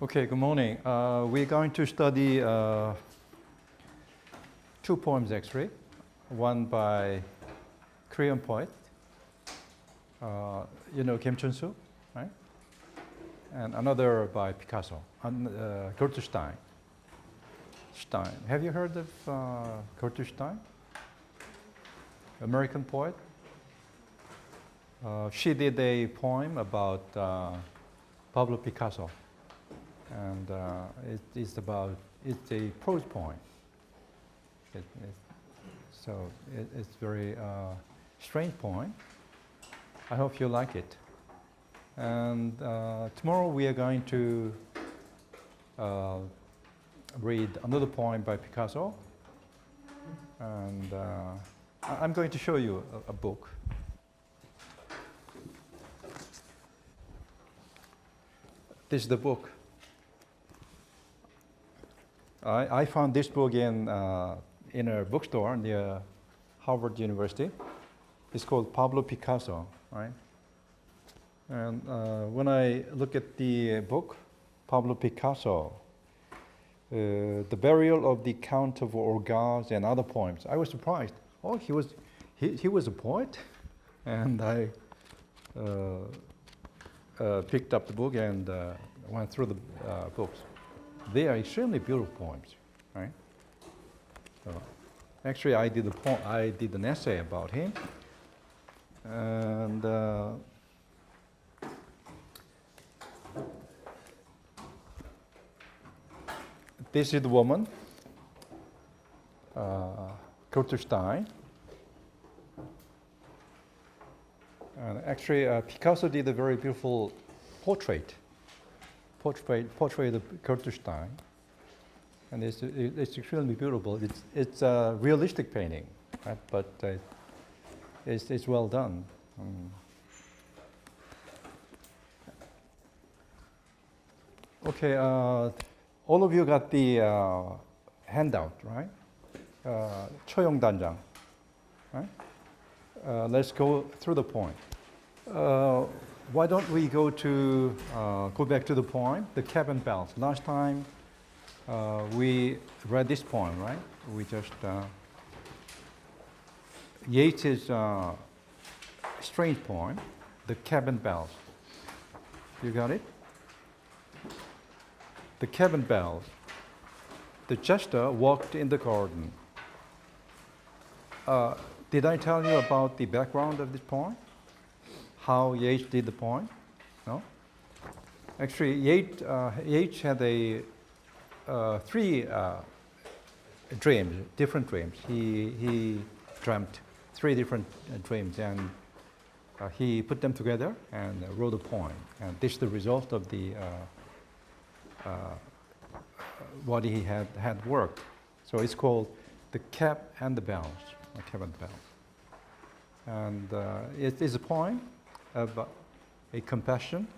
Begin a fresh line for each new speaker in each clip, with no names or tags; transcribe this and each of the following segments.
Okay, good morning. We're going to study two poems actually. One by Korean poet, you know Kim Chun-soo, right? And another by Picasso, Gertrude Stein. Have you heard of Gertrude Stein? American poet. She did a poem about Pablo Picasso, and it's a prose poem. It's very strange poem. I hope you like it. And tomorrow we are going to read another poem by Picasso, and I'm going to show you a book. This is the book. I found this book in a bookstore near Harvard University. It's called Pablo Picasso, right? And when I look at the book, Pablo Picasso, the burial of the Count of Orgaz and other poems, I was surprised. Oh, he was a poet, and I picked up the book and went through the books. They are extremely beautiful poems, right? So, actually, I did an essay about him, and this is the woman, Gertrude Stein. And actually, Picasso did a very beautiful portrait of Gertrude Stein, and it's extremely beautiful. It's a realistic painting, right? But it's well done. Okay, all of you got the handout, right? 처용 단장, right? Let's go through the poem. Why don't we go back to the poem, The Cabin Bells. Last time we read this poem, right? We just Yeats's strange poem, The Cabin Bells. You got it? The cabin bells. The jester walked in the garden. Did I tell you about the background of this poem? How Yeats did the poem? No? Actually, Yeats had three dreams, different dreams. He dreamt three different dreams, and he put them together and wrote a poem. And this is the result of what he had worked. So it's called The Cab and the Bells, The Cabin Bells. And it is a poem of a confession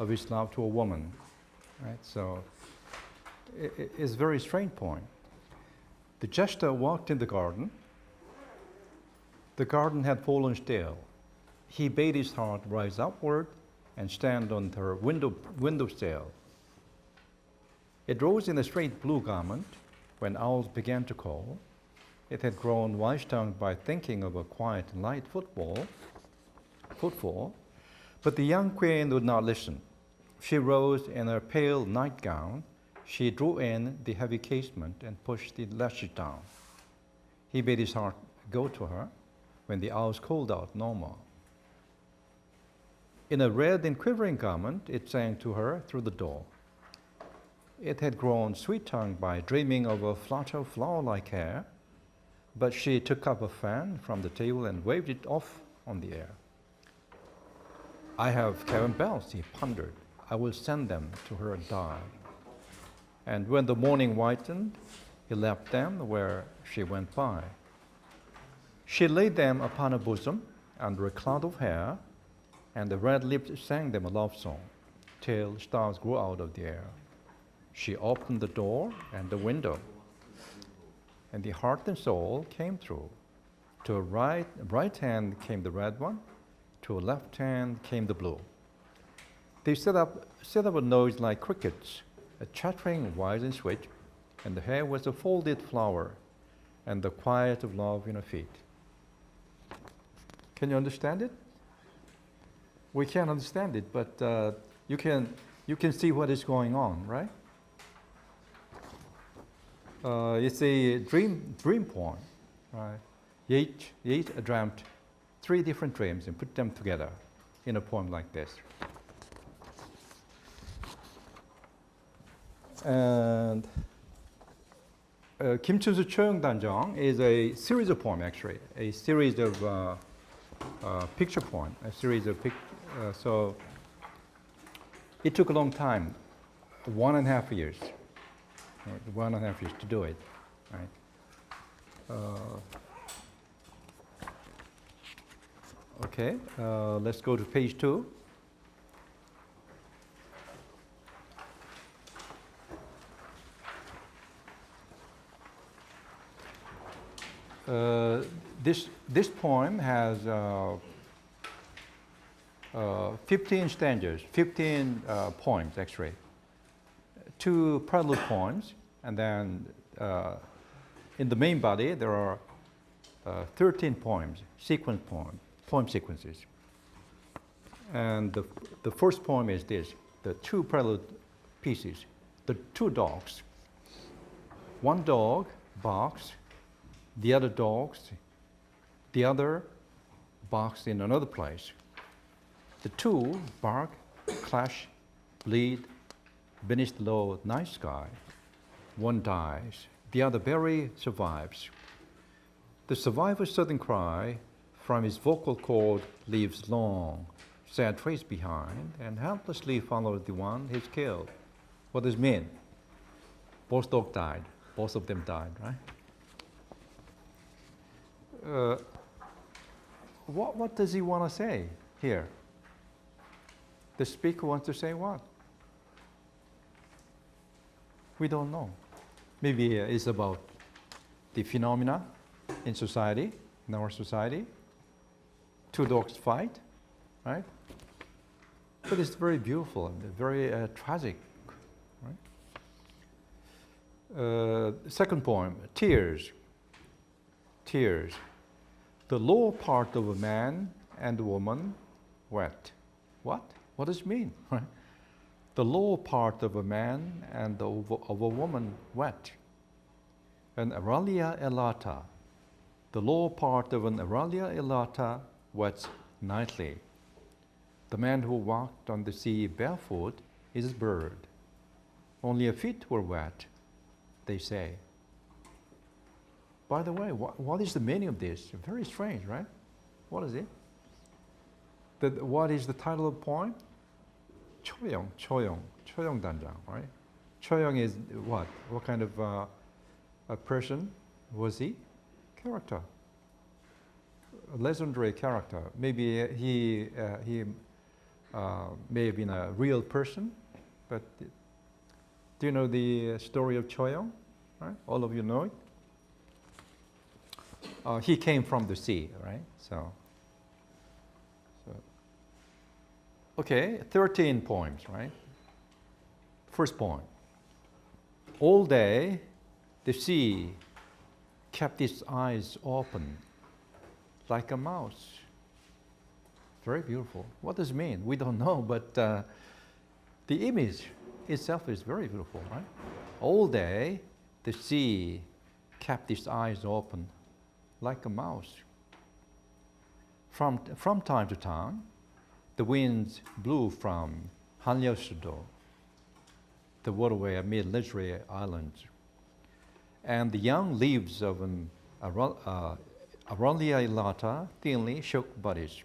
of his love to a woman, right? So it's a very strange poem. The jester walked in the garden. The garden had fallen still. He bade his heart rise upward and stand on her windowsill. It rose in a straight blue garment when owls began to call. It had grown wise-tongued by thinking of a quiet light footfall, but the young queen would not listen. She rose in her pale nightgown. She drew in the heavy casement and pushed the latches down. He bade his heart go to her when the owls called out no more. In a red and quivering garment, it sang to her through the door. It had grown sweet-tongued by dreaming of a flutter of flower-like hair, but she took up a fan from the table and waved it off on the air. I have cabin bells, he pondered. I will send them to her and die. And when the morning whitened, he left them where she went by. She laid them upon her bosom under a cloud of hair, and the red lips sang them a love song till stars grew out of the air. She opened the door and the window, and the heart and soul came through. To her right hand came the red one, to her left hand came the blue. They set up a noise like crickets, a chattering wise and sweet, and the hair was a folded flower, and the quiet of love in her feet. Can you understand it? We can't understand it, but you can see what is going on, right? It's a dream poem. Right? Yeats dreamt 3 different dreams and put them together in a poem like this. And 김춘수 초영단정 is a series of poems, actually, a series of picture poems, a series of so it took a long time, 1.5 years, right? 1.5 years to do it, right? Okay, let's go to page 2. This poem has 15 stanzas, 15 poems actually. 2 prelude poems, and then in the main body there are 13 poems, poem sequences. And the first poem is this, the 2 prelude pieces, the 2 dogs. One dog barks, the other barks in another place. The 2 bark, clash, bleed beneath the low night sky. One dies, the other barely survives. The survivor's sudden cry from his vocal cord leaves long, sad trace behind and helplessly follows the one he's killed. What does it mean? Both dogs died. Both of them died, right? What does he want to say here? The speaker wants to say what? We don't know. Maybe it's about the phenomena in society, in our society. 2 dogs fight, right? But it's very beautiful and very tragic, right? Second poem, Tears. Tears. The lower part of a man and a woman wet. What? What does it mean? The lower part of a man and of a woman wet. An Aralia elata. The lower part of an Aralia elata wets nightly. The man who walked on the sea barefoot is a bird. Only her feet were wet, they say. By the way, what is the meaning of this? Very strange, right? What is it? What is the title of the poem? 초영단장, right? 초영 is what? What kind of a person was he? Character. A legendary character. Maybe he may have been a real person, but do you know the story of Choyong? Right? All of you know it? He came from the sea, right? So, okay, 13 poems, right? First poem. All day, the sea kept its eyes open like a mouse. Very beautiful. What does it mean? We don't know, but the image itself is very beautiful, right? All day, the sea kept its eyes open like a mouse. From time to time, the winds blew from Hanyeosudo, the waterway amid leisurely islands, and the young leaves of an Aralia elata thinly shook bodies.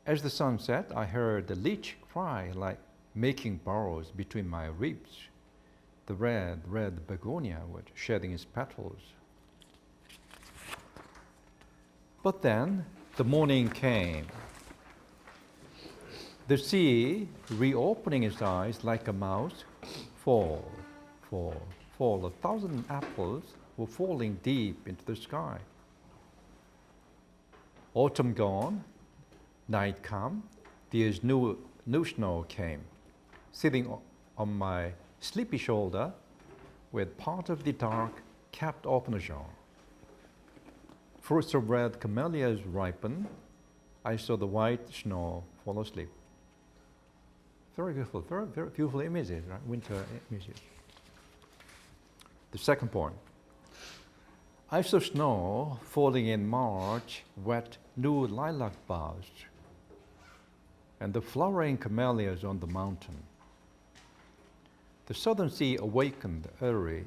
As the sun set, I heard the leech cry like making burrows between my ribs. The red begonia was shedding its petals. But then the morning came. The sea, reopening its eyes like a mouse, fall. 1,000 apples were falling deep into the sky. Autumn gone, night come, there is no new snow came, sitting on my sleepy shoulder with part of the dark capped open jar. Fruits of red camellias ripen. I saw the white snow fall asleep. Very beautiful, very, very beautiful images, right? Winter images. The second point. I saw snow falling in March, wet new lilac boughs, and the flowering camellias on the mountain. The southern sea awakened early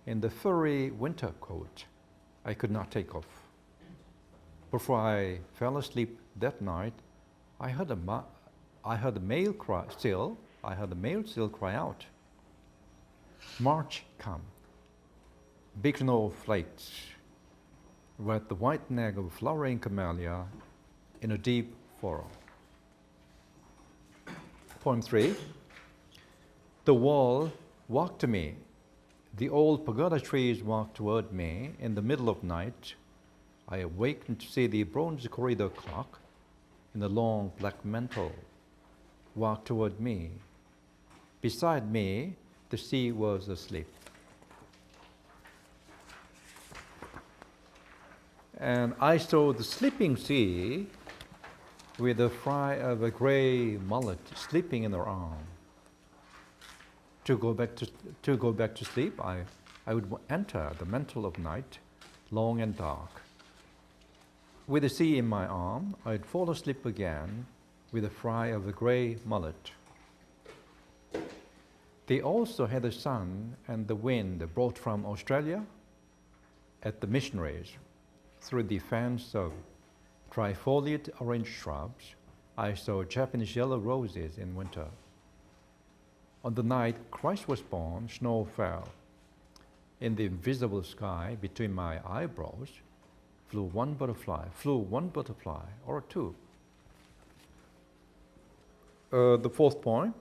in the furry winter coat I could not take off. Before I fell asleep that night, I heard a male still cry out. March come. Big snow flakes wet the white neck of flowering camellia in a deep furrow. Poem 3. The wall walked to me. The old pagoda trees walked toward me. In the middle of night, I awakened to see the bronze corridor clock in the long black mantle walk toward me. Beside me, the sea was asleep. And I saw the sleeping sea with the fry of a gray mullet sleeping in her arm. To go back to sleep, I would enter the mantle of night, long and dark. With the sea in my arm, I'd fall asleep again with the fry of a gray mullet. They also had the sun and the wind brought from Australia at the missionaries. Through the fence of trifoliate orange shrubs, I saw Japanese yellow roses in winter. On the night Christ was born, snow fell. In the invisible sky between my eyebrows flew one butterfly or two. The fourth point.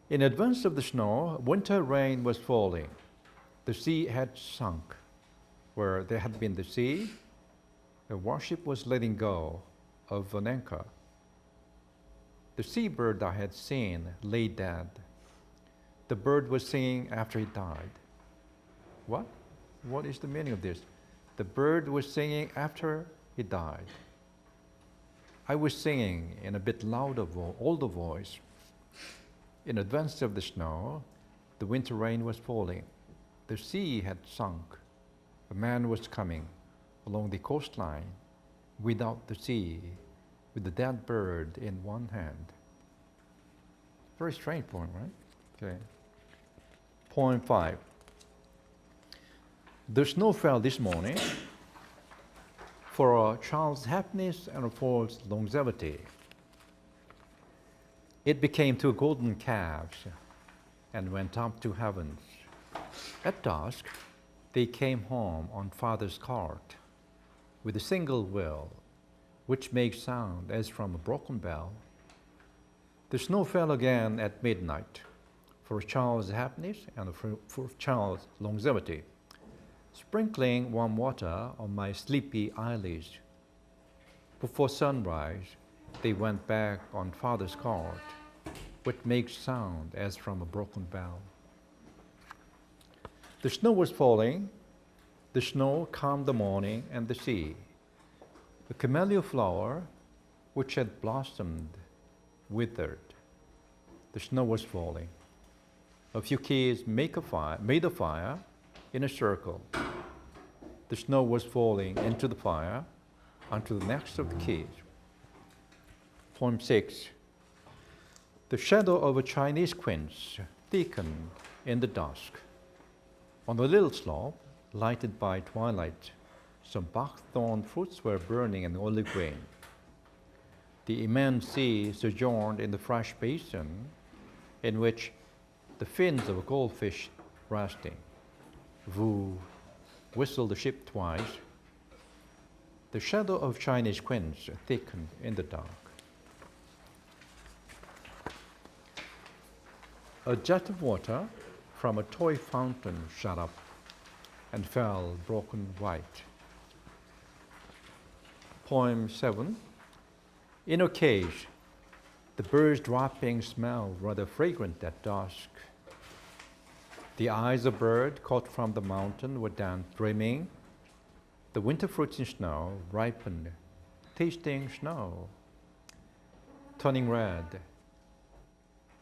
In advance of the snow, winter rain was falling. The sea had sunk. Where there had been the sea, the warship was letting go of an anchor. The seabird I had seen lay dead. The bird was singing after he died. What? What is the meaning of this? The bird was singing after he died. I was singing in a bit louder, older voice. In advance of the snow, the winter rain was falling. The sea had sunk. A man was coming along the coastline without the sea, with the dead bird in one hand. Very strange poem, right? Okay. Poem 5. The snow fell this morning for a child's happiness and for its longevity. It became two golden calves and went up to heavens. At dusk, they came home on father's cart with a single wheel, which makes sound as from a broken bell. The snow fell again at midnight for a child's happiness and for a child's longevity, sprinkling warm water on my sleepy eyelids. Before sunrise, they went back on father's cart, which makes sound as from a broken bell. The snow was falling. The snow calmed the morning and the sea. The camellia flower, which had blossomed, withered. The snow was falling. A few kids made a fire in a circle. The snow was falling into the fire until the necks of the kids. Poem 6. The shadow of a Chinese quince thickened in the dusk. On a little slope, lighted by twilight, some buckthorn fruits were burning in olive green. The immense sea sojourned in the fresh basin in which the fins of a goldfish resting. Voo, whistled the ship twice. The shadow of Chinese quince thickened in the dark. A jet of water from a toy fountain shot up and fell broken white. Poem 7. In a cage, The birds' droppings smelled rather fragrant at dusk. The eyes of bird caught from the mountain were down dreaming. The winter fruits in snow ripened, tasting snow, turning red.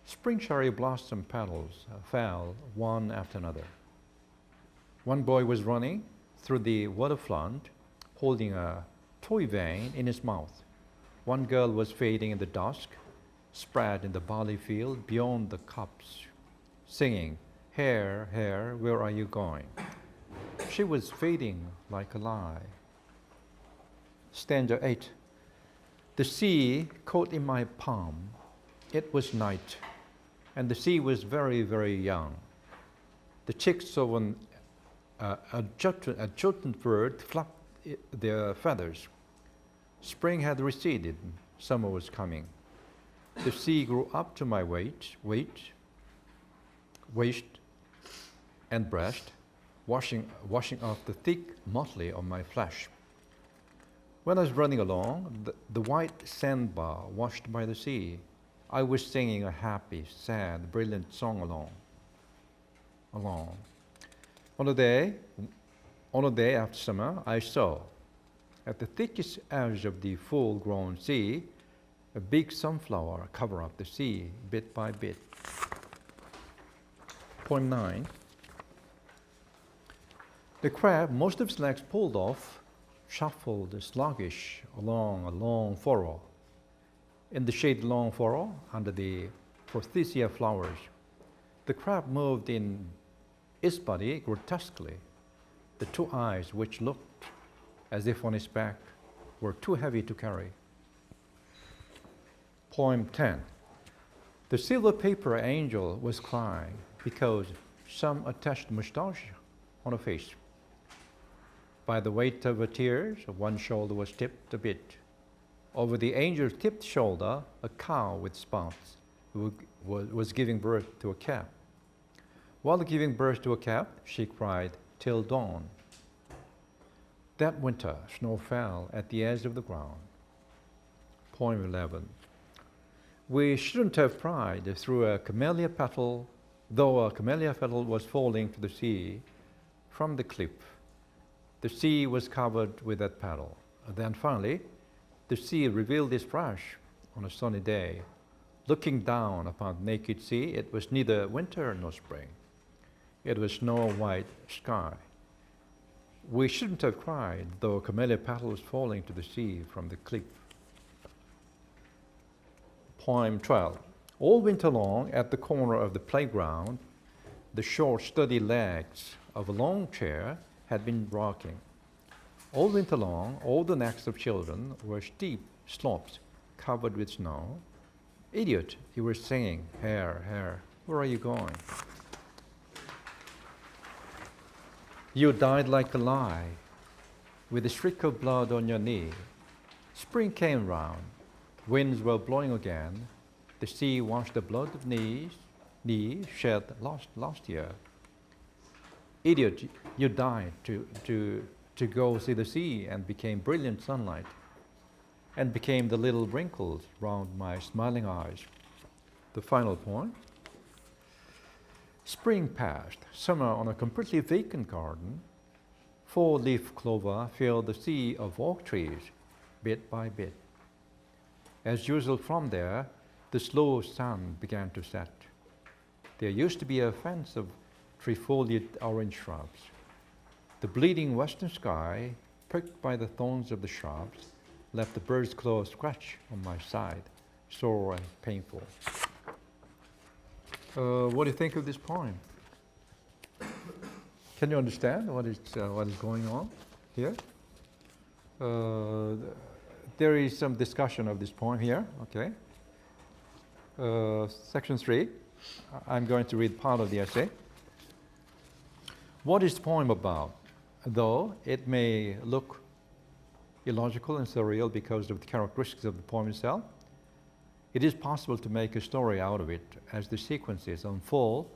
Spring cherry blossom petals fell one after another. One boy was running through the waterfront, holding a toy vane in his mouth. One girl was fading in the dusk, spread in the barley field beyond the copse, singing, "Hare, hare, where are you going?" She was fading like a lie. Stanza 8. The sea caught in my palm. It was night, and the sea was very, very young. The chicks of an adjutant bird flapped their feathers. Spring had receded, summer was coming. The sea grew up to my waist and breast, washing off the thick motley of my flesh. When I was running along, the white sandbar washed by the sea, I was singing a happy, sad, brilliant song along. On a day after summer, I saw, at the thickest edge of the full-grown sea, a big sunflower cover up the sea bit by bit. Poem 9. The crab, most of its legs pulled off, shuffled sluggish along a long furrow. In the shaded long furrow, under the forsythia flowers, the crab moved in its body grotesquely. The two eyes, which looked as if on its back, were too heavy to carry. Poem 10. The silver paper angel was crying because some attached moustache on her face. By the weight of her tears, one shoulder was tipped a bit. Over the angel's tipped shoulder, a cow with spots was giving birth to a calf. While giving birth to a calf, she cried, "Till dawn." That winter, snow fell at the edge of the ground. Poem 11. We shouldn't have cried through a camellia petal, though a camellia petal was falling to the sea from the cliff. The sea was covered with that petal. Then finally, the sea revealed its flash on a sunny day. Looking down upon the naked sea, it was neither winter nor spring. It was snow-white sky. We shouldn't have cried, though a camellia petal was falling to the sea from the cliff. Poem 12. All winter long, at the corner of the playground, the short, sturdy legs of a long chair had been rocking. All winter long, all the necks of children were steep slopes covered with snow. "Idiot," you were singing, "Hare, hare, where are you going?" You died like a lie, with a streak of blood on your knee. Spring came round, winds were blowing again. The sea washed the blood of knees shed last year. Idiot, you died to go see the sea and became brilliant sunlight and became the little wrinkles round my smiling eyes. The final point. Spring passed, summer on a completely vacant garden. Four-leaf clover filled the sea of oak trees, bit by bit. As usual from there, the slow sun began to set. There used to be a fence of trifoliate orange shrubs. The bleeding western sky, pricked by the thorns of the shrubs, left the bird's claw scratch on my side, sore and painful. What do you think of this poem? Can you understand what is going on here? There is some discussion of this poem here. Okay. Section 3. I'm going to read part of the essay. What is the poem about? Though it may look illogical and surreal because of the characteristics of the poem itself, it is possible to make a story out of it as the sequences unfold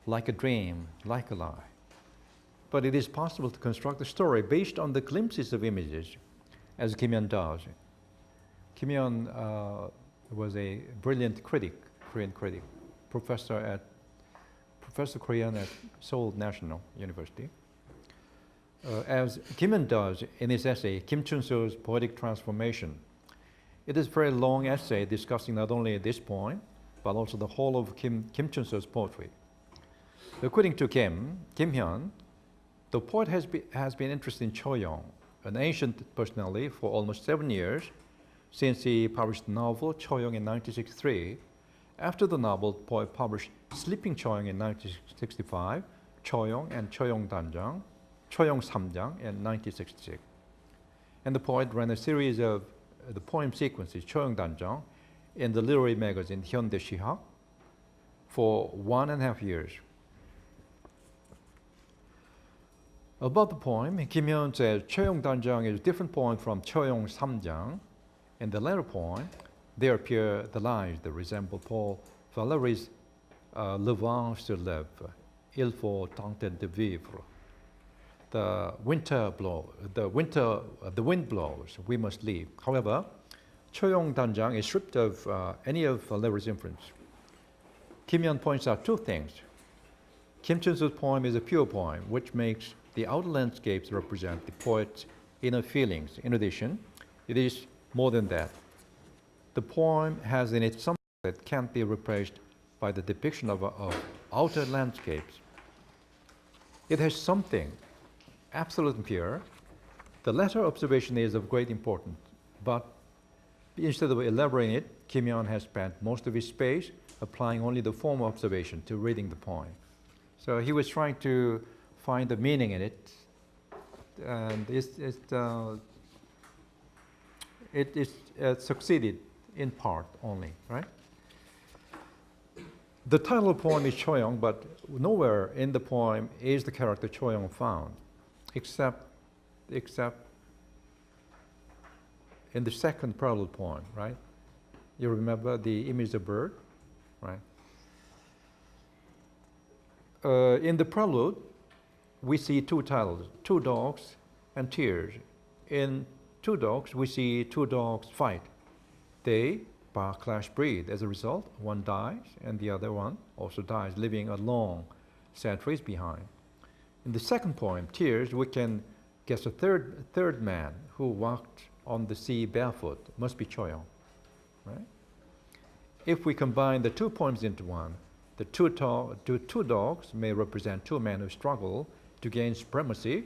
like a dream, like a lie. But it is possible to construct a story based on the glimpses of images, as Kim Hyun does. Kim Hyun was a brilliant critic, Korean critic, Professor Korean at Seoul National University. As Kim Hyun does in his essay, Kim Chun-so's Poetic Transformation. It is a very long essay discussing not only this poem, but also the whole of Kim Chun-so's poetry. According to Kim Hyun, the poet has been interested in Choyong, an ancient personality, for almost 7 years, since he published the novel Choyong in 1963. After the novel, the poet published Sleeping Choyong in 1965, Choyong and Choyong Danjang, Choyong Samjang in 1966. And the poet ran a series of the poem sequences, Choyong Danjang, in the literary magazine Hyundai Shihak for 1.5 years. About the poem, Kim Hyun says Choyong Danjang is a different poem from Choyong Samjang. In the latter poem, there appear the lines that resemble Paul Valéry's Le vent se lève, il faut tenter de vivre. The wind blows, we must leave. However, Choyong Danjang is stripped of any of Valéry's influence. Kim Hyun points out two things. Kim Chun-so's poem is a pure poem, which makes the outer landscapes represent the poet's inner feelings. In addition, it is more than that. The poem has in it something that can't be replaced by the depiction of outer landscapes. It has something absolute and pure. The latter observation is of great importance, but instead of elaborating it, Kim Hyun has spent most of his space applying only the form of observation to reading the poem. So he was trying to find the meaning in it, and it succeeded in part only, right? The title of the poem is Choyong, but nowhere in the poem is the character Choyong found, except in the second prelude poem, right? You remember the image of bird, right? In the prelude, we see two titles, Two Dogs and Tears. In Two Dogs, we see two dogs fight. They bark, clash, breed. As a result, one dies and the other one also dies, leaving a long, sad trace behind. In the second poem, Tears, we can guess a third man who walked on the sea barefoot. Must be Choyong, right? If we combine the two poems into one, the two dogs may represent two men who struggle to gain supremacy.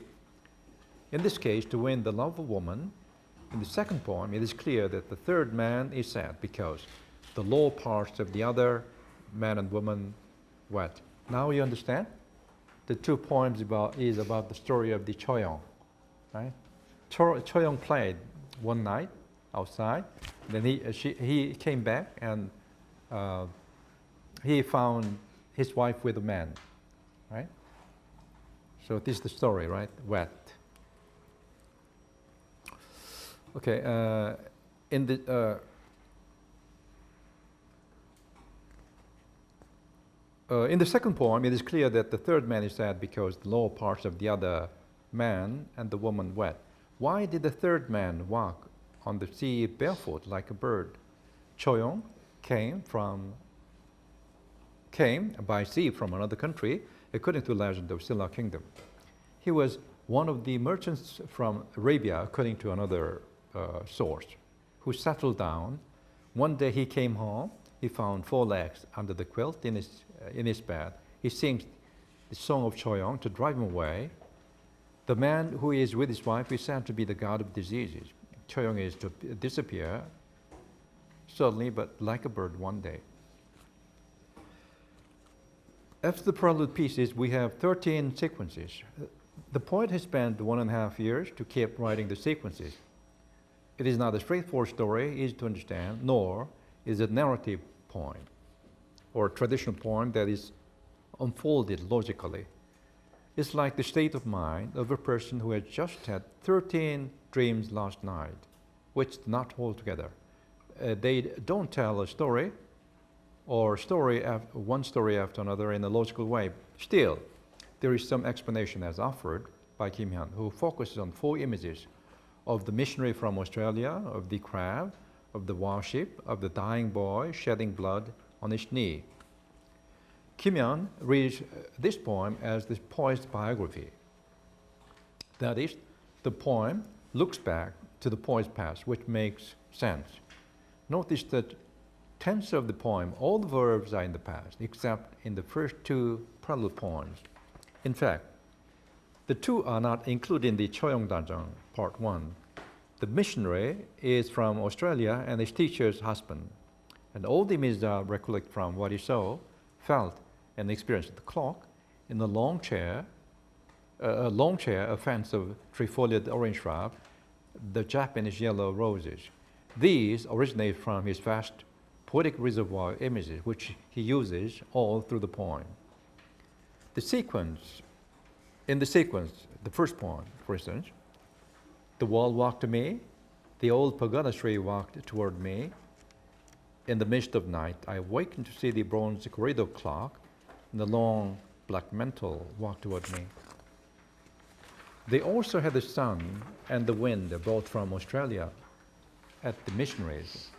In this case, to win the love of a woman. In the second poem, it is clear that the third man is sad because the lower parts of the other man and woman wet. Now you understand? The two poems is about the story of the Choyong, right? Choyong played one night outside. Then he came back and he found his wife with a man, right? So this is the story, right? Wet. Okay. In the second poem, it is clear that the third man is sad because the lower parts of the other man and the woman wet. Why did the third man walk on the sea barefoot like a bird? Choyong came by sea from another country, according to the legend of Silla Kingdom. He was one of the merchants from Arabia, according to another source, who settled down. One day he came home. He found 4 legs under the quilt in his bed. He sings the song of Choyong to drive him away. The man who is with his wife is said to be the god of diseases. Choyong is to disappear suddenly, but like a bird one day. After the prelude pieces, we have 13 sequences. The poet has spent 1.5 years to keep writing the sequences. It is not a straightforward story, easy to understand, nor is it a narrative poem or a traditional poem that is unfolded logically. It's like the state of mind of a person who has just had 13 dreams last night, which do not hold together. They don't tell a story or one story after another in a logical way. Still, there is some explanation as offered by Kim Hyun, who focuses on 4 images of the missionary from Australia, of the crab, of the worship of the dying boy shedding blood on his knee. Kim Hyun reads this poem as the poet's biography. That is, the poem looks back to the poet's past, which makes sense. Notice that tense of the poem, all the verbs are in the past, except in the first two prelude poems. In fact, the two are not included in the Choyongdajang, part 1. The missionary is from Australia and his teacher's husband. And all the images are recollect from what he saw, felt, and experienced. The clock in the long chair, a fence of trifoliate orange shrub, the Japanese yellow roses. These originate from his vast poetic reservoir of images, which he uses all through the poem. In the sequence, the first poem, for instance, the wall walked to me, the old pagoda tree walked toward me. In the midst of night, I awakened to see the bronze corridor clock, and the long black mantle walked toward me. They also had the sun and the wind brought from Australia at the missionaries.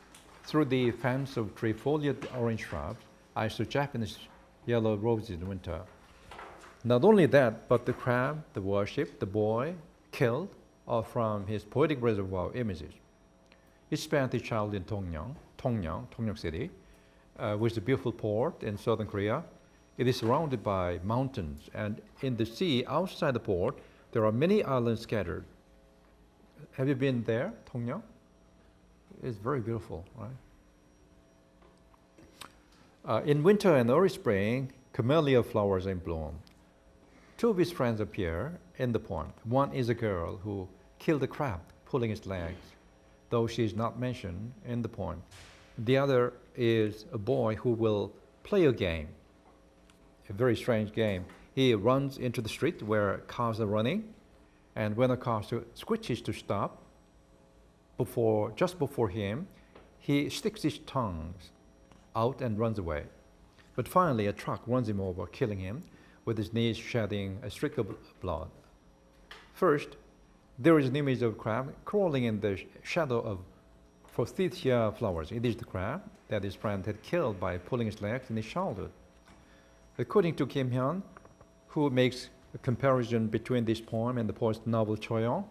Through the fence of trifoliate orange shrubs, I saw Japanese yellow roses in winter. Not only that, but the crab, the worship, the boy killed are from his poetic reservoir of images. He spent his childhood in Tongyeong City, which is a beautiful port in southern Korea. It is surrounded by mountains, and in the sea outside the port, there are many islands scattered. Have you been there, Tongyeong? It's very beautiful, right? In winter and early spring, camellia flowers are in bloom. Two of his friends appear in the poem. One is a girl who killed a crab, pulling its legs, though she is not mentioned in the poem. The other is a boy who will play a game, a very strange game. He runs into the street where cars are running, and when a car switches to stop, just before him, he sticks his tongue out and runs away. But finally, a truck runs him over, killing him, with his knees shedding a streak of blood. First, there is an image of a crab crawling in the shadow of forsythia flowers. It is the crab that his friend had killed by pulling his legs in his childhood. According to Kim Hyun, who makes a comparison between this poem and the poet's novel Choyong,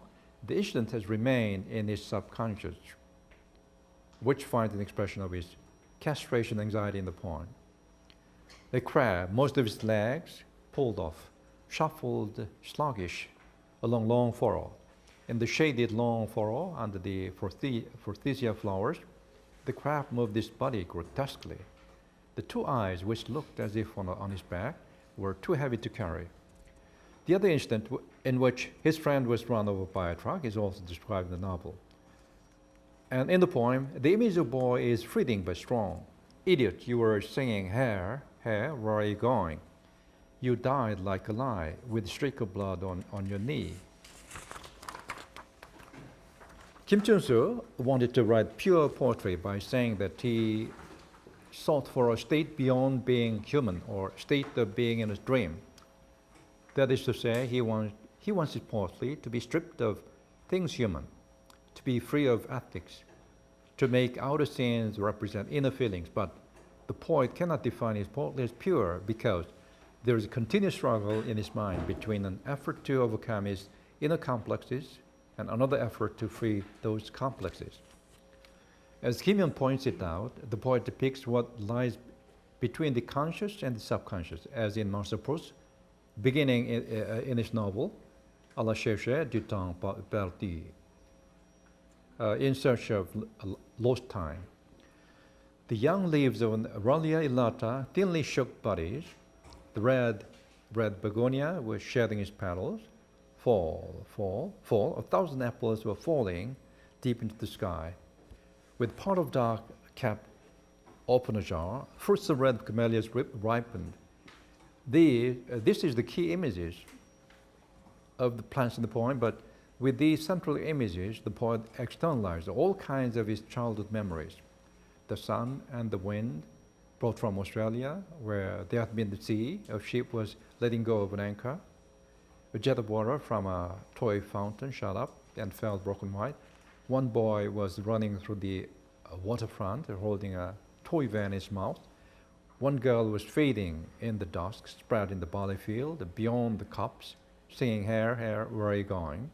the incident has remained in his subconscious, which finds an expression of his castration anxiety in the poem. The crab, most of his legs pulled off, shuffled sluggish along long furrow. In the shaded long furrow under the forsythia flowers, the crab moved his body grotesquely. The two eyes, which looked as if on his back, were too heavy to carry. The other incident in which his friend was run over by a truck is also described in the novel. And in the poem, the image of the boy is fleeting but strong. Idiot, you were singing hair, where are you going? You died like a lie with a streak of blood on your knee. Kim Chun-soo wanted to write pure poetry by saying that he sought for a state beyond being human, or state of being in a dream. That is to say, he wants his poetry to be stripped of things human, to be free of ethics, to make outer scenes represent inner feelings. But the poet cannot define his poetry as pure because there is a continuous struggle in his mind between an effort to overcome his inner complexes and another effort to free those complexes. As Kim Hyun points it out, the poet depicts what lies between the conscious and the subconscious, as in Marcel Proust, beginning in his novel, À la cherche du temps perdu, in search of lost time. The young leaves of an Aralia elata thinly shook bodies, the red begonia was shedding its petals, fall. 1,000 apples were falling deep into the sky. With part of dark kept open ajar, fruits of red camellias ripened. This is the key images of the plants in the poem, but with these central images, the poet externalized all kinds of his childhood memories. The sun and the wind brought from Australia, where there had been the sea, a ship was letting go of an anchor. A jet of water from a toy fountain shot up and fell broken white. One boy was running through the waterfront holding a toy van in his mouth. One girl was fading in the dusk, spread in the barley field, beyond the copse, singing, "Hare, hare, where are you going?"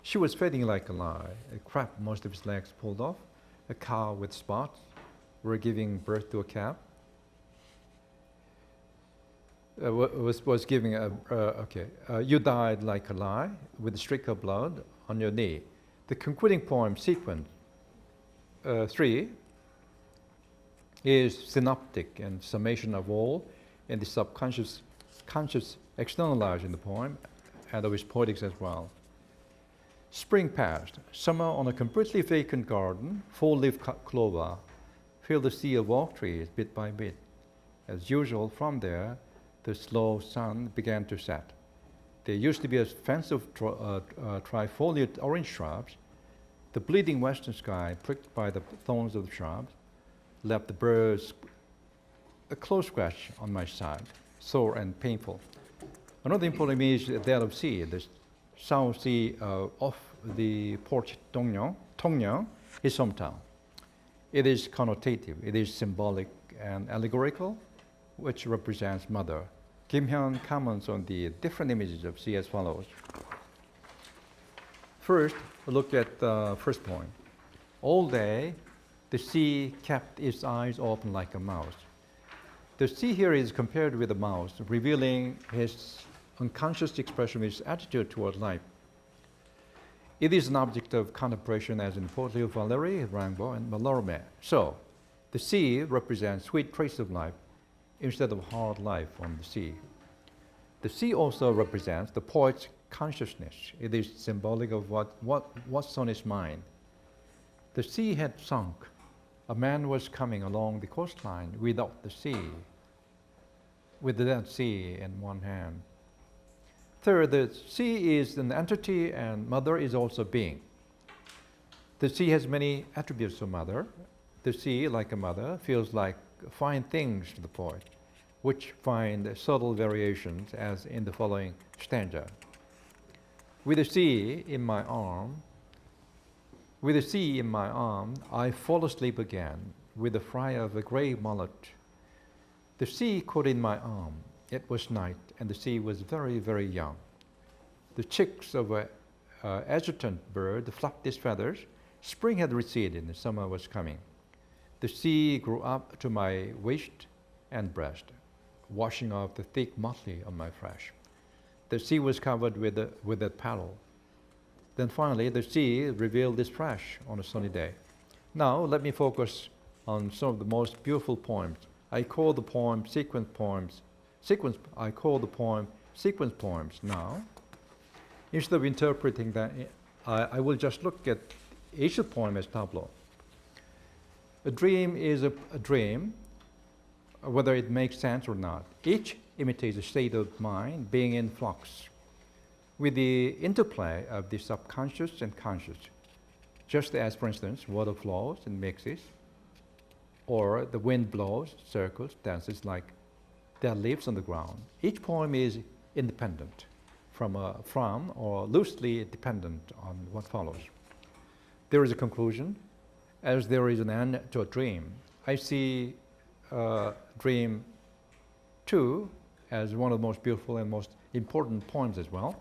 She was fading like a lie. A crab, most of his legs pulled off. A cow with spots were giving birth to a calf. Was giving a, you died like a lie with a streak of blood on your knee. The concluding poem, sequence 3, is synoptic and summation of all in the subconscious, conscious externalized in the poem, and of his poetics as well. Spring passed. Summer on a completely vacant garden, four-leaf clover filled the sea of oak trees bit by bit. As usual, from there, the slow sun began to set. There used to be a fence of trifoliate orange shrubs. The bleeding western sky, pricked by the thorns of the shrubs, left the birds a close scratch on my side, sore and painful. Another important image is that of sea. The South Sea off the port Tongyang is hometown. It is connotative, it is symbolic and allegorical, which represents mother. Kim Hyun comments on the different images of sea as follows. First, look at the first point. All day, the sea kept its eyes open like a mouse. The sea here is compared with a mouse, revealing his unconscious expression of his attitude toward life. It is an object of contemplation as in poetry of Valery, Rimbaud, and Mallarmé. So, the sea represents sweet trace of life instead of hard life on the sea. The sea also represents the poet's consciousness. It is symbolic of what's on his mind. The sea had sunk. A man was coming along the coastline without the sea, with the dead sea in one hand. Third, the sea is an entity and mother is also being. The sea has many attributes of mother. The sea, like a mother, feels like fine things to the poet, which find subtle variations as in the following stanza. With the sea in my arm, I fall asleep again with the fry of a grey mullet. The sea caught in my arm. It was night, and the sea was very, very young. The chicks of an adjutant bird flapped its feathers. Spring had receded, and summer was coming. The sea grew up to my waist and breast, washing off the thick motley of my flesh. The sea was covered with a paddle. Then finally, the sea revealed its flesh on a sunny day. Now, let me focus on some of the most beautiful poems. I call the poem sequence poems now. Instead of interpreting that, I will just look at each poem as tableau. A dream is a dream, whether it makes sense or not. Each imitates a state of mind being in flux, with the interplay of the subconscious and conscious. Just as, for instance, water flows and mixes, or the wind blows, circles, dances like dead leaves on the ground. Each poem is independent from or loosely dependent on what follows. There is a conclusion, as there is an end to a dream. I see Dream 2 as one of the most beautiful and most important poems as well.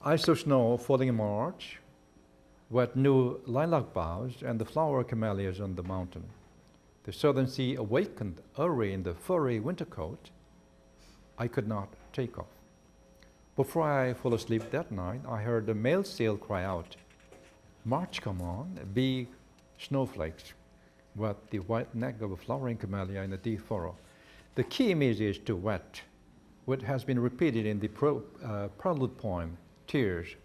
I saw snow falling in March, wet new lilac boughs and the flower camellias on the mountain. The southern sea awakened early in the furry winter coat I could not take off. Before I fell asleep that night, I heard the male seal cry out, "March, come on, big snowflakes," with the white neck of a flowering camellia in a deep furrow. The key image is to wet, which has been repeated in the prelude poem, Tears.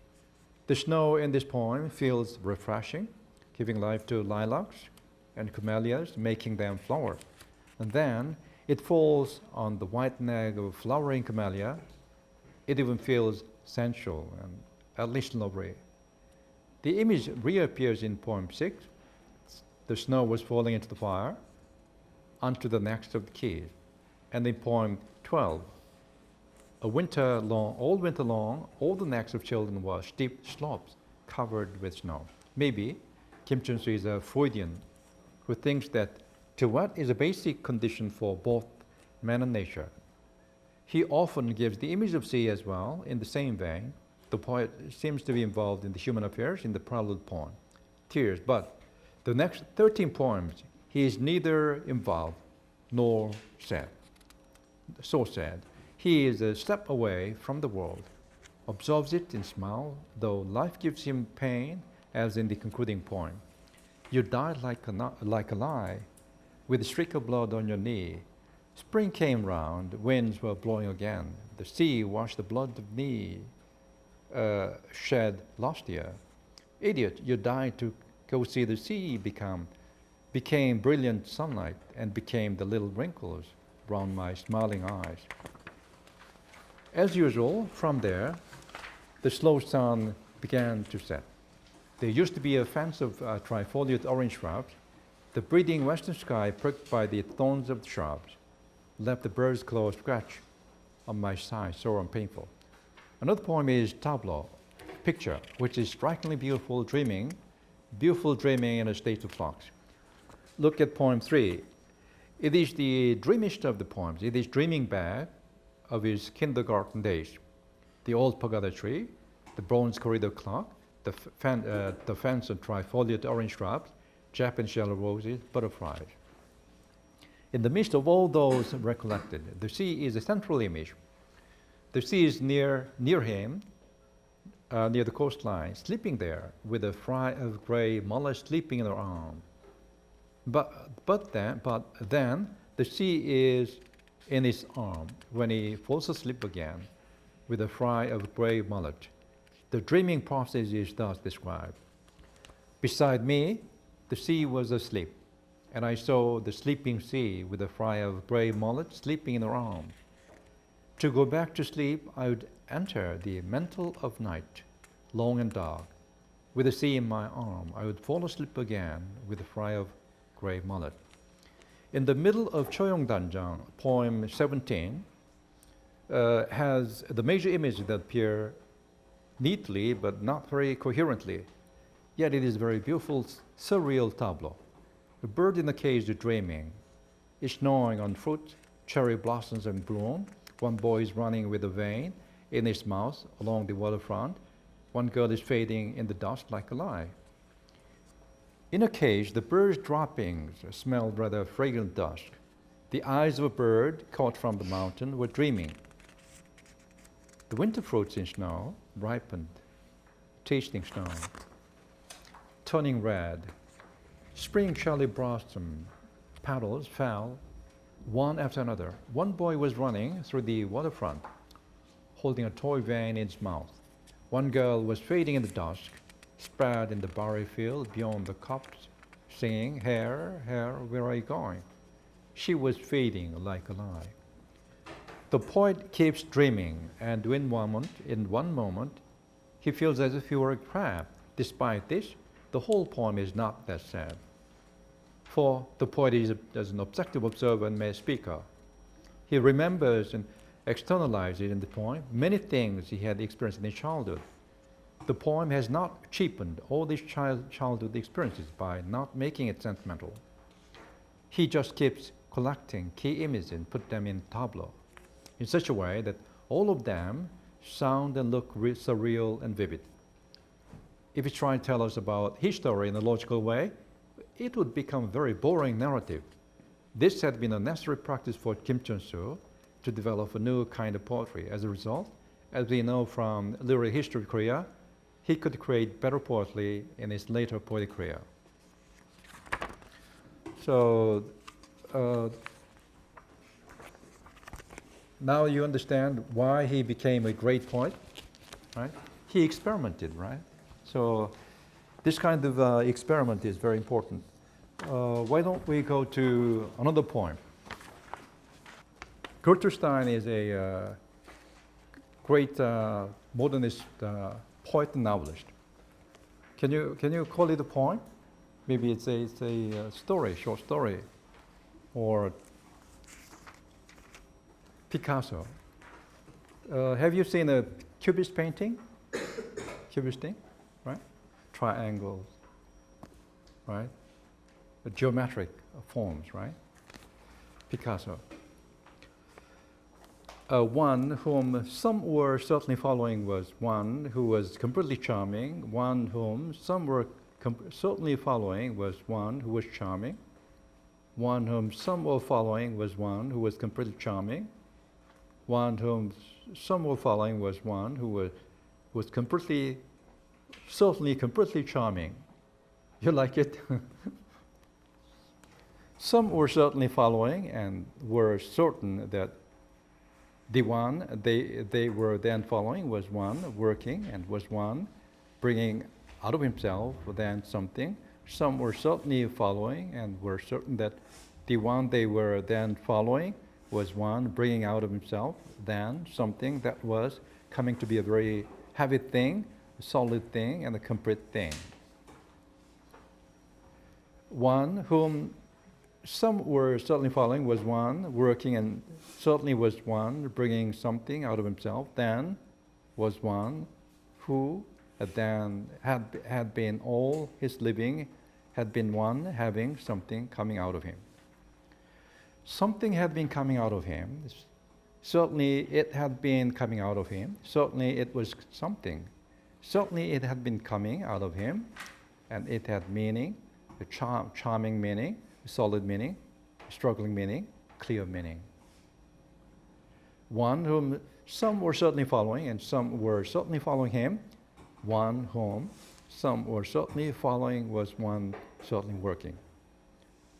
The snow in this poem feels refreshing, giving life to lilacs and camellias, making them flower. And then it falls on the white neck of a flowering camellia. It even feels sensual and at least lovely. The image reappears in poem 6. The snow was falling into the fire, onto the next of the keys. And in poem 12, all winter long, all the necks of children were steep slopes covered with snow. Maybe Kim Chun-soo is a Freudian who thinks that to what is a basic condition for both man and nature. He often gives the image of sea as well. In the same vein, the poet seems to be involved in the human affairs in the prelude poem, Tears. But the next 13 poems, he is neither involved nor sad. So sad. He is a step away from the world, observes it and smiles, though life gives him pain, as in the concluding poem. You died like a lie, with a streak of blood on your knee. Spring came round, winds were blowing again. The sea washed the blood of knee shed last year. Idiot, you died to go see the sea became brilliant sunlight and became the little wrinkles round my smiling eyes. As usual, from there, the slow sun began to set. There used to be a fence of trifoliate orange shrubs. The breathing western sky, pricked by the thorns of the shrubs, left the bird's claw scratch on my side, sore and painful. Another poem is Tableau, picture, which is strikingly beautiful dreaming in a state of flux. Look at poem 3. It is the dreamiest of the poems. It is dreaming back of his kindergarten days. The old pagoda tree, the bronze corridor clock, the fence of trifoliate orange shrubs, Japanese yellow roses, butterflies. In the midst of all those recollected, the sea is a central image. The sea is near him, near the coastline, sleeping there, with a fry of gray mullet sleeping in her arm. But then the sea is in his arm when he falls asleep again, with a fry of gray mullet. The dreaming process is thus described. Beside me, the sea was asleep, and I saw the sleeping sea with a fry of gray mullet sleeping in her arm. To go back to sleep, I would enter the mantle of night, long and dark. With the sea in my arm, I would fall asleep again with a fry of gray mullet. In the middle of Choyongdanjang, poem 17, has the major images that appear neatly but not very coherently. Yet it is a very beautiful, surreal tableau. A bird in the cage is dreaming. It's gnawing on fruit, cherry blossoms in bloom. One boy is running with a vein in his mouth along the waterfront. One girl is fading in the dust like a lie. In a cage, the bird's droppings smelled rather fragrant dusk. The eyes of a bird caught from the mountain were dreaming. The winter fruits in snow ripened, tasting snow, turning red. Spring cherry blossom petals fell one after another. One boy was running through the waterfront, holding a toy vein in his mouth. One girl was fading in the dusk, spread in the barley field beyond the copse, singing, "Hare, hare, where are you going?" She was fading like a lie. The poet keeps dreaming, and in one moment, he feels as if he were a crab. Despite this, the whole poem is not that sad. For the poet is as an objective observer and speaker. He remembers and externalizes in the poem many things he had experienced in his childhood. The poem has not cheapened all these childhood experiences by not making it sentimental. He just keeps collecting key images and put them in tableau in such a way that all of them sound and look surreal and vivid. If he tried to tell us about his story in a logical way, it would become a very boring narrative. This had been a necessary practice for Kim Chun-soo to develop a new kind of poetry. As a result, as we know from literary history of Korea, he could create better poetry in his later poetic career. So now you understand why he became a great poet, right? He experimented, right? So this kind of experiment is very important. Why don't we go to another poem? Gertrude Stein is a great modernist poet and novelist. Can you call it a poem? Maybe it's a story, short story, or Picasso. Have you seen a Cubist painting? Cubist thing, right? Triangles, right? geometric forms, right? Picasso. One whom some were certainly following was one who was completely charming. One whom some were certainly following was one who was charming. One whom some were following was one who was completely charming. One whom some were following was one who was certainly completely charming. You like it? Some were certainly following and were certain that the one they were then following was one working and was one bringing out of himself then something. Some were certainly following and were certain that the one they were then following was one bringing out of himself then something that was coming to be a very heavy thing, a solid thing, and a complete thing. One whom some were certainly following was one working and certainly was one bringing something out of himself, then was one who then had been all his living, had been one having something coming out of him. Something had been coming out of him. Certainly it had been coming out of him. Certainly it was something. Certainly it had been coming out of him, and it had meaning, a charming meaning, solid meaning, struggling meaning, clear meaning. One whom some were certainly following and some were certainly following him. One whom some were certainly following was one certainly working.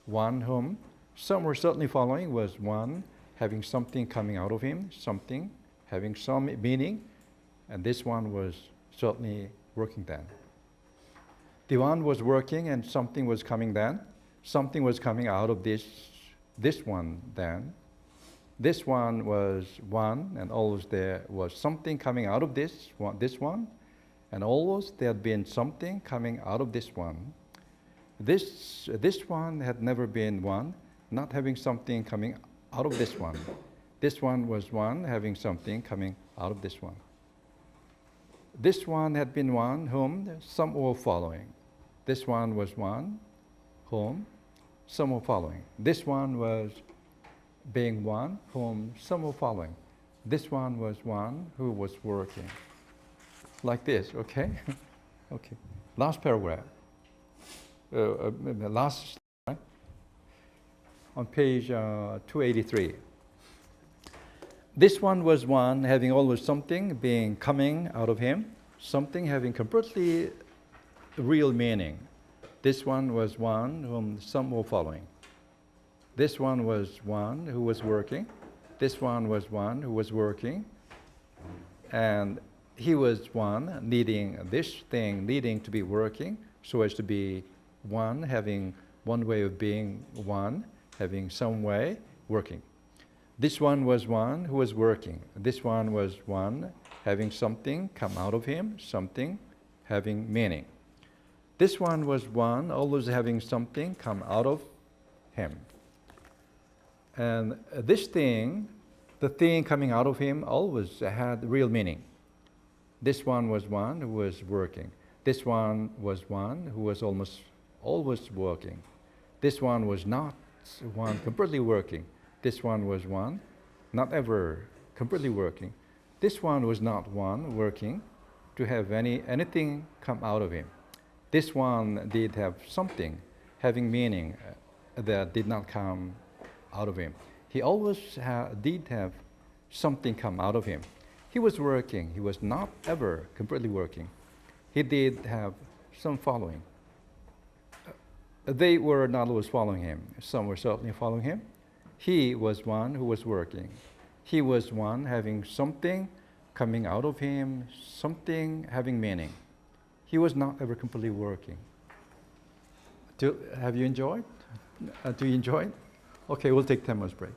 One whom some were certainly following was one having something coming out of him, something having some meaning, and this one was certainly working then. The one was working and something was coming then. Something was coming out of this one then. This one was one, and always there was something coming out of this one, and always there had been something coming out of this one. This one had never been one, not having something coming out of this one. This one was one having something coming out of this one. This one had been one whom some were following. This one was one whom some were following. This one was being one whom some were following. This one was one who was working. Like this, okay? Okay. Last paragraph. Last slide. On page 283. This one was one having always something being coming out of him, something having completely real meaning. This one was one whom some were following. This one was one who was working. This one was one who was working. And he was one needing this thing, needing to be working, so as to be one, having one way of being one, having some way working. This one was one who was working. This one was one having something come out of him, something having meaning. This one was one always having something come out of him. And this thing, the thing coming out of him, always had real meaning. This one was one who was working. This one was one who was almost always working. This one was not one completely working. This one was one not ever completely working. This one was not one working to have anything come out of him. This one did have something having meaning that did not come out of him. He always did have something come out of him. He was working. He was not ever completely working. He did have some following. They were not always following him. Some were certainly following him. He was one who was working. He was one having something coming out of him, something having meaning. He was not ever completely working. Have you enjoyed? Do you enjoy it? Okay, we'll take 10 minutes break.